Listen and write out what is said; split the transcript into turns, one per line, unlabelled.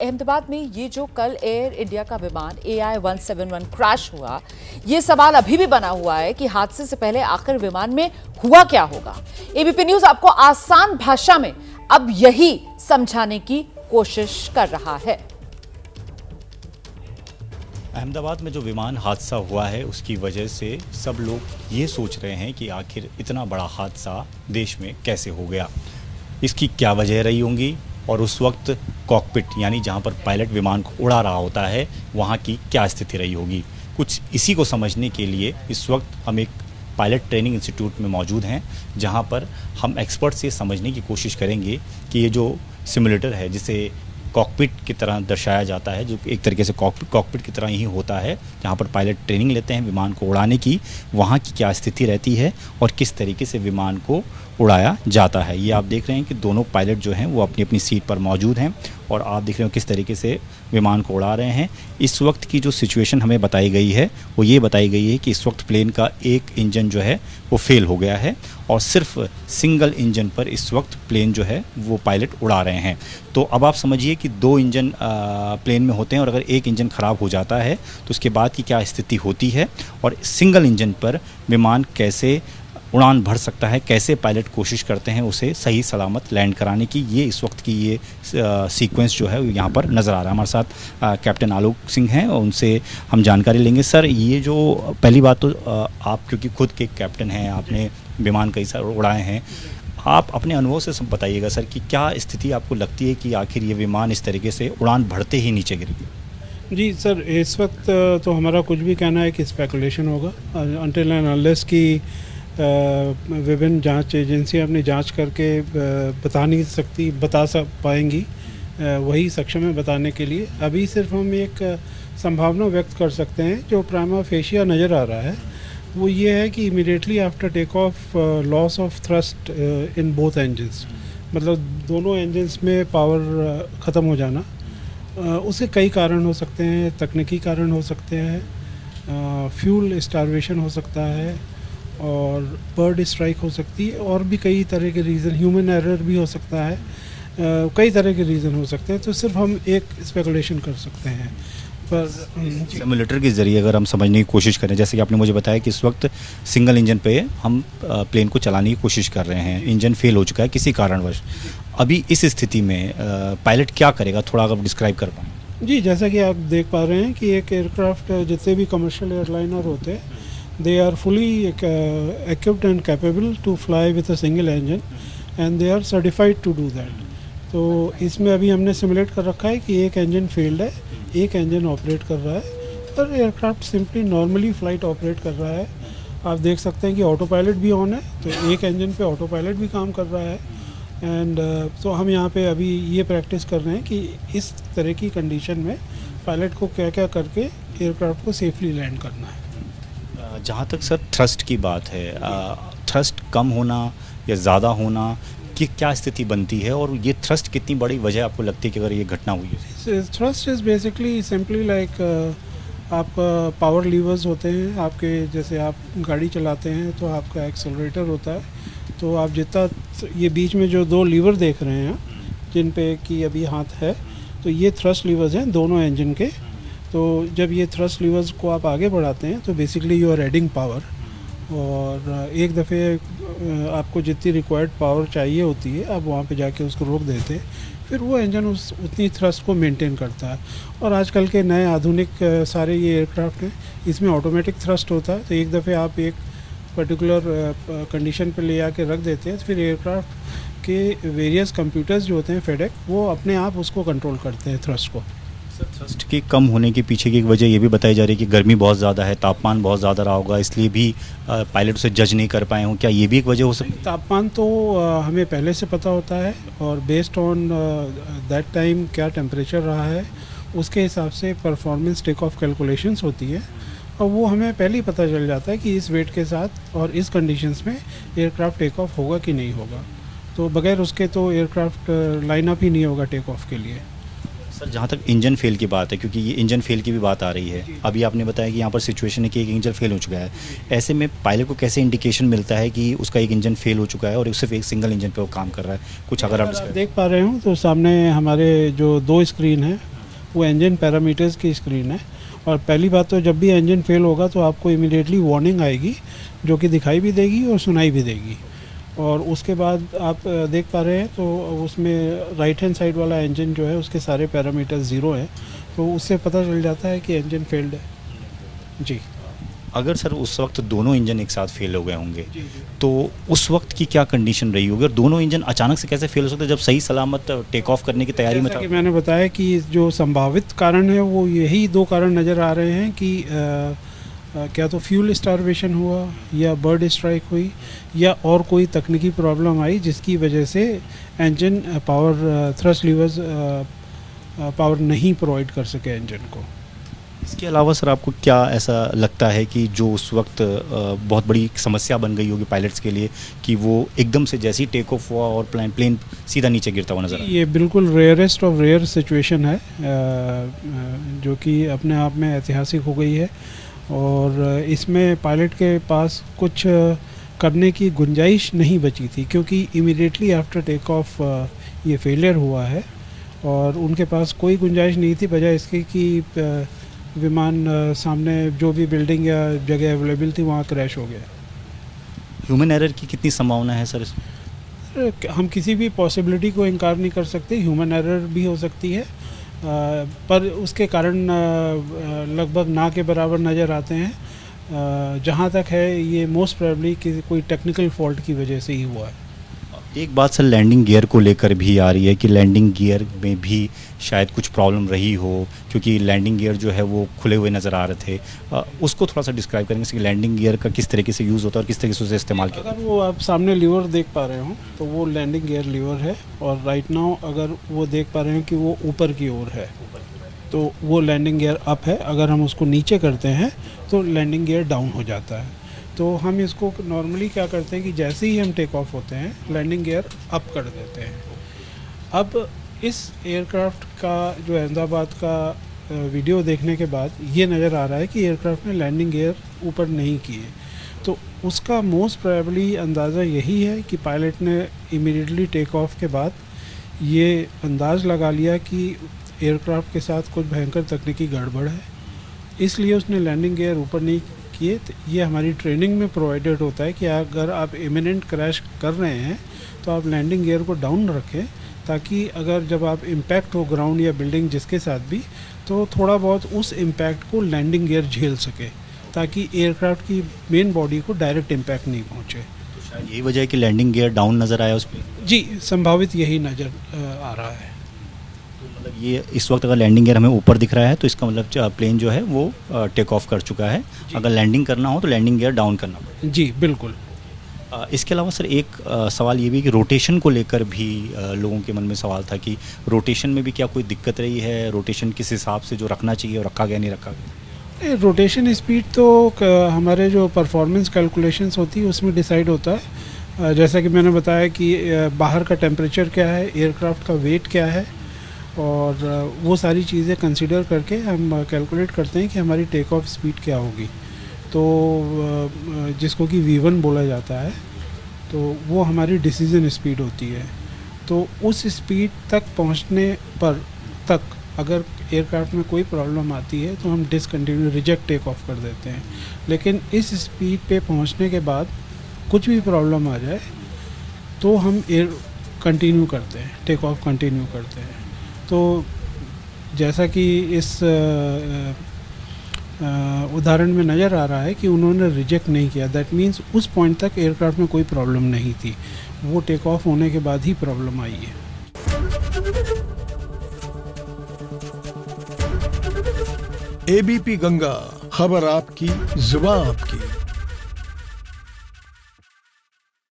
अहमदाबाद में ये जो कल एयर इंडिया का विमान AI-171 क्रैश हुआ, ये सवाल अभी भी बना हुआ है कि हादसे से पहले आखिर विमान में हुआ क्या होगा। एबीपी न्यूज आपको आसान भाषा में अब यही समझाने की कोशिश कर रहा है।
अहमदाबाद में जो विमान हादसा हुआ है उसकी वजह से सब लोग ये सोच रहे हैं कि आखिर इतना बड़ा हादसा देश में कैसे हो गया, इसकी क्या वजह रही होंगी और उस वक्त कॉकपिट यानी जहां पर पायलट विमान को उड़ा रहा होता है वहां की क्या स्थिति रही होगी। कुछ इसी को समझने के लिए इस वक्त हम एक पायलट ट्रेनिंग इंस्टीट्यूट में मौजूद हैं, जहां पर हम एक्सपर्ट से समझने की कोशिश करेंगे कि ये जो सिमुलेटर है जिसे कॉकपिट की तरह दर्शाया जाता है, जो एक तरीके से कॉकपिट की तरह ही होता है, जहाँ पर पायलट ट्रेनिंग लेते हैं विमान को उड़ाने की, वहाँ की क्या स्थिति रहती है और किस तरीके से विमान को उड़ाया जाता है। ये आप देख रहे हैं कि दोनों पायलट जो हैं वो अपनी अपनी सीट पर मौजूद हैं और आप देख रहे हो किस तरीके से विमान को उड़ा रहे हैं। इस वक्त की जो सिचुएशन हमें बताई गई है वो ये बताई गई है कि इस वक्त प्लेन का एक इंजन जो है वो फेल हो गया है और सिर्फ सिंगल इंजन पर इस वक्त प्लेन जो है वो पायलट उड़ा रहे हैं। तो अब आप समझिए कि दो इंजन प्लेन में होते हैं और अगर एक इंजन ख़राब हो जाता है तो उसके बाद की क्या स्थिति होती है और सिंगल इंजन पर विमान कैसे उड़ान भर सकता है, कैसे पायलट कोशिश करते हैं उसे सही सलामत लैंड कराने की। ये इस वक्त की ये सीक्वेंस जो है यहाँ पर नज़र आ रहा है। हमारे साथ कैप्टन आलोक सिंह हैं और उनसे हम जानकारी लेंगे। सर, ये जो पहली बात तो आप क्योंकि खुद के कैप्टन हैं, आपने विमान कई सारे उड़ाए हैं, आप अपने अनुभव से सब बताइएगा सर कि क्या स्थिति आपको लगती है कि आखिर ये विमान इस तरीके से उड़ान भरते ही नीचे गिर गया।
जी सर, इस वक्त तो हमारा कुछ भी कहना है कि स्पेकुलेशन होगा अनटिल एंड अनलेस की विभिन्न जांच एजेंसियां अपनी जांच करके बता पाएंगी, वही सक्षम है बताने के लिए। अभी सिर्फ हम एक संभावना व्यक्त कर सकते हैं जो प्राइमा फेशिया नज़र आ रहा है, वो ये है कि immediately after takeoff loss of thrust in both engines, मतलब दोनों इंजन्स में पावर ख़त्म हो जाना। उसके कई कारण हो सकते हैं, तकनीकी कारण हो सकते हैं, फ्यूल स्टारवेशन हो सकता है और बर्ड स्ट्राइक हो सकती है और भी कई तरह के रीज़न, ह्यूमन एरर भी हो सकता है, कई तरह के रीज़न हो सकते हैं। तो सिर्फ हम एक स्पेकुलेशन कर सकते हैं। पर
सिमुलेटर के ज़रिए अगर हम समझने की कोशिश करें, जैसे कि आपने मुझे बताया कि इस वक्त सिंगल इंजन पे हम प्लेन को चलाने की कोशिश कर रहे हैं, इंजन फेल हो चुका है किसी कारणवश, अभी इस स्थिति में पायलट क्या करेगा, थोड़ा अगर डिस्क्राइब कर पाएँ।
जी, जैसा कि आप देख पा रहे हैं कि एक एयरक्राफ्ट जितने भी कमर्शियल एयरलाइनर होते हैं, they are fully equipped and capable to fly with a single engine and they are certified to do that। तो इसमें अभी हमने सिमुलेट कर रखा है कि एक इंजन फेल्ड है, एक इंजन ऑपरेट कर रहा है और aircraft simply normally flight operate कर रहा है। आप देख सकते हैं कि ऑटो पायलट भी ऑन है, तो एक इंजन पे ऑटो पायलट भी काम कर रहा है। एंड तो हम यहाँ पे अभी ये प्रैक्टिस कर रहे हैं कि इस तरह की कंडीशन में पायलट को क्या क्या करके एयरक्राफ्ट को सेफली लैंड करना है।
जहाँ तक सर थ्रस्ट की बात है, थ्रस्ट कम होना या ज़्यादा होना की क्या स्थिति बनती है और ये थ्रस्ट कितनी बड़ी वजह आपको लगती है कि अगर ये घटना हुई है।
Thrust is basically simply like आपका पावर लीवर्स होते हैं आपके, जैसे आप गाड़ी चलाते हैं तो आपका एक्सेलरेटर होता है, तो आप जितना ये बीच में जो दो लीवर देख रहे हैं जिन पे कि अभी हाथ है, तो ये थ्रस्ट लीवर्स हैं दोनों इंजन के। तो जब ये थ्रस्ट लीवर्स को आप आगे बढ़ाते हैं तो basically you are adding power और एक दफ़े आपको जितनी रिक्वायर्ड पावर चाहिए होती है आप वहाँ पे जाके उसको रोक देते हैं, फिर वो इंजन उतनी थ्रस्ट को मेंटेन करता है। और आजकल के नए आधुनिक सारे ये एयरक्राफ्ट हैं, इसमें ऑटोमेटिक थ्रस्ट होता है, तो एक दफ़े आप एक पर्टिकुलर कंडीशन पे ले आके रख देते हैं, फिर एयरक्राफ्ट के वेरियस कंप्यूटर्स जो होते हैं फेडेक, वो अपने आप उसको कंट्रोल करते हैं थ्रस्ट को।
थ्रस्ट के कम होने के पीछे की एक वजह ये भी बताई जा रही है कि गर्मी बहुत ज़्यादा है, तापमान बहुत ज़्यादा रहा होगा, इसलिए भी पायलट उसे जज नहीं कर पाए हों, क्या ये भी एक वजह हो सकती है?
तापमान तो हमें पहले से पता होता है और बेस्ड ऑन दैट टाइम क्या टेम्परेचर रहा है उसके हिसाब से परफॉर्मेंस टेक ऑफ कैलकुलेशंस होती है और वो हमें पहले ही पता चल जाता है कि इस वेट के साथ और इस कंडीशंस में एयरक्राफ्ट टेक ऑफ होगा कि नहीं होगा। तो बगैर उसके तो एयरक्राफ्ट लाइन अप ही नहीं होगा टेक ऑफ के लिए।
सर जहाँ तक इंजन फेल की बात है, क्योंकि ये इंजन फेल की भी बात आ रही है, अभी आपने बताया कि यहाँ पर सिचुएशन है कि एक इंजन फेल हो चुका है, ऐसे में पायलट को कैसे इंडिकेशन मिलता है कि उसका एक इंजन फेल हो चुका है और सिर्फ एक सिंगल इंजन पे वो काम कर रहा है? कुछ अगर आप describe-
देख पा रहे हो तो सामने हमारे जो 2 स्क्रीन है वो इंजन पैरामीटर्स की स्क्रीन है। और पहली बात तो जब भी इंजन फेल होगा तो आपको इमीडिएटली वार्निंग आएगी, जो कि दिखाई भी देगी और सुनाई भी देगी। और उसके बाद आप देख पा रहे हैं तो उसमें राइट हैंड साइड वाला इंजन जो है उसके सारे पैरामीटर्स ज़ीरो हैं, तो उससे पता चल जाता है कि इंजन फेल्ड है जी।
अगर सर उस वक्त दोनों इंजन एक साथ फेल हो गए होंगे तो उस वक्त की क्या कंडीशन रही होगी, और दोनों इंजन अचानक से कैसे फेल हो सकते हैं जब सही सलामत टेक ऑफ करने की तैयारी में
जैसा
था?
कि मैंने बताया कि जो संभावित कारण है वो यही 2 कारण नज़र आ रहे हैं कि क्या तो फ्यूल स्टारवेशन हुआ या बर्ड स्ट्राइक हुई या और कोई तकनीकी प्रॉब्लम आई जिसकी वजह से engine power thrust levers power नहीं प्रोवाइड कर सके इंजन को।
इसके अलावा सर आपको क्या ऐसा लगता है कि जो उस वक्त बहुत बड़ी समस्या बन गई होगी पायलट्स के लिए कि वो एकदम से जैसे ही टेक ऑफ हुआ और प्लेन सीधा नीचे गिरता हुआ नजर आया?
ये बिल्कुल रेयरेस्ट ऑफ रेयर सिचुएशन है, जो कि अपने आप में ऐतिहासिक हो गई है। और इसमें पायलट के पास कुछ करने की गुंजाइश नहीं बची थी, क्योंकि इमीडिएटली आफ्टर टेक ऑफ ये फेलियर हुआ है और उनके पास कोई गुंजाइश नहीं थी, बजाय इसके कि विमान सामने जो भी बिल्डिंग या जगह अवेलेबल थी वहाँ क्रैश हो गया।
ह्यूमन एरर की कितनी संभावना है सर इसमें?
हम किसी भी पॉसिबिलिटी को इनकार नहीं कर सकते, ह्यूमन एरर भी हो सकती है, पर उसके कारण लगभग ना के बराबर नज़र आते हैं। जहाँ तक है ये मोस्ट प्रोबेबली कि कोई टेक्निकल फॉल्ट की वजह से ही हुआ है।
एक बात सर लैंडिंग गियर को लेकर भी आ रही है कि लैंडिंग गियर में भी शायद कुछ प्रॉब्लम रही हो, क्योंकि लैंडिंग गियर जो है वो खुले हुए नज़र आ रहे थे। उसको थोड़ा सा डिस्क्राइब करेंगे कि लैंडिंग गियर का किस तरीके से यूज़ होता है और किस तरीके से उसे इस्तेमाल किया?
अगर वो आप सामने लीवर देख पा रहे हो तो वो लैंडिंग गियर लीवर है, और राइट नाउ अगर वो देख पा रहे हो कि वो ऊपर की ओर है तो वो लैंडिंग गियर अप है। अगर हम उसको नीचे करते हैं तो लैंडिंग गियर डाउन हो जाता है। तो हम इसको नॉर्मली क्या करते हैं कि जैसे ही हम टेक ऑफ होते हैं लैंडिंग गियर अप कर देते हैं। अब इस एयरक्राफ्ट का जो अहमदाबाद का वीडियो देखने के बाद ये नज़र आ रहा है कि एयरक्राफ्ट ने लैंडिंग गियर ऊपर नहीं किए, तो उसका मोस्ट प्रोबेबली अंदाज़ा यही है कि पायलट ने इमीडिएटली टेक ऑफ के बाद ये अंदाज़ लगा लिया कि एयरक्राफ्ट के साथ कुछ भयंकर तकनीकी गड़बड़ है, इसलिए उसने लैंडिंग गियर ऊपर नहीं किए। तो ये हमारी ट्रेनिंग में प्रोवाइडेड होता है कि अगर आप इमिनेंट क्रैश कर रहे हैं तो आप लैंडिंग गियर को डाउन रखें, ताकि अगर जब आप इम्पैक्ट हो ग्राउंड या बिल्डिंग जिसके साथ भी, तो थोड़ा बहुत उस इम्पैक्ट को लैंडिंग गियर झेल सके, ताकि एयरक्राफ्ट की मेन बॉडी को डायरेक्ट इम्पैक्ट नहीं पहुँचे।
तो शायद यही वजह है कि लैंडिंग गियर डाउन नज़र आया उस पर?
जी, संभावित यही नज़र आ रहा है।
मतलब ये इस वक्त अगर लैंडिंग गियर हमें ऊपर दिख रहा है तो इसका मतलब प्लेन जो है वो टेक ऑफ कर चुका है। अगर लैंडिंग करना हो तो लैंडिंग गियर डाउन करना पड़ेगा।
जी बिल्कुल।
इसके अलावा सर एक सवाल ये भी कि रोटेशन को लेकर भी लोगों के मन में सवाल था कि रोटेशन में भी क्या कोई दिक्कत रही है? रोटेशन किस हिसाब से जो रखना चाहिए और रखा गया नहीं रखा गया?
रोटेशन स्पीड तो हमारे जो परफॉर्मेंस कैलकुलेशंस होती है उसमें डिसाइड होता है। जैसा कि मैंने बताया कि बाहर का टेम्परेचर क्या है, एयरक्राफ्ट का वेट क्या है, और वो सारी चीज़ें कंसीडर करके हम कैलकुलेट करते हैं कि हमारी टेक ऑफ स्पीड क्या होगी। तो जिसको कि V1 बोला जाता है, तो वो हमारी डिसीजन स्पीड होती है। तो उस स्पीड तक पहुंचने पर तक अगर एयरक्राफ्ट में कोई प्रॉब्लम आती है तो हम डिसकंटिन्यू रिजेक्ट टेक ऑफ कर देते हैं। लेकिन इस स्पीड पे पहुंचने के बाद कुछ भी प्रॉब्लम आ जाए तो हम एयर कंटिन्यू करते हैं, टेक ऑफ कंटिन्यू करते हैं। तो जैसा कि इस उदाहरण में नज़र आ रहा है कि उन्होंने रिजेक्ट नहीं किया, दैट मीन्स उस पॉइंट तक एयरक्राफ्ट में कोई प्रॉब्लम नहीं थी, वो टेक ऑफ होने के बाद ही प्रॉब्लम आई है।
ABP गंगा, खबर आपकी, जुबान आपकी।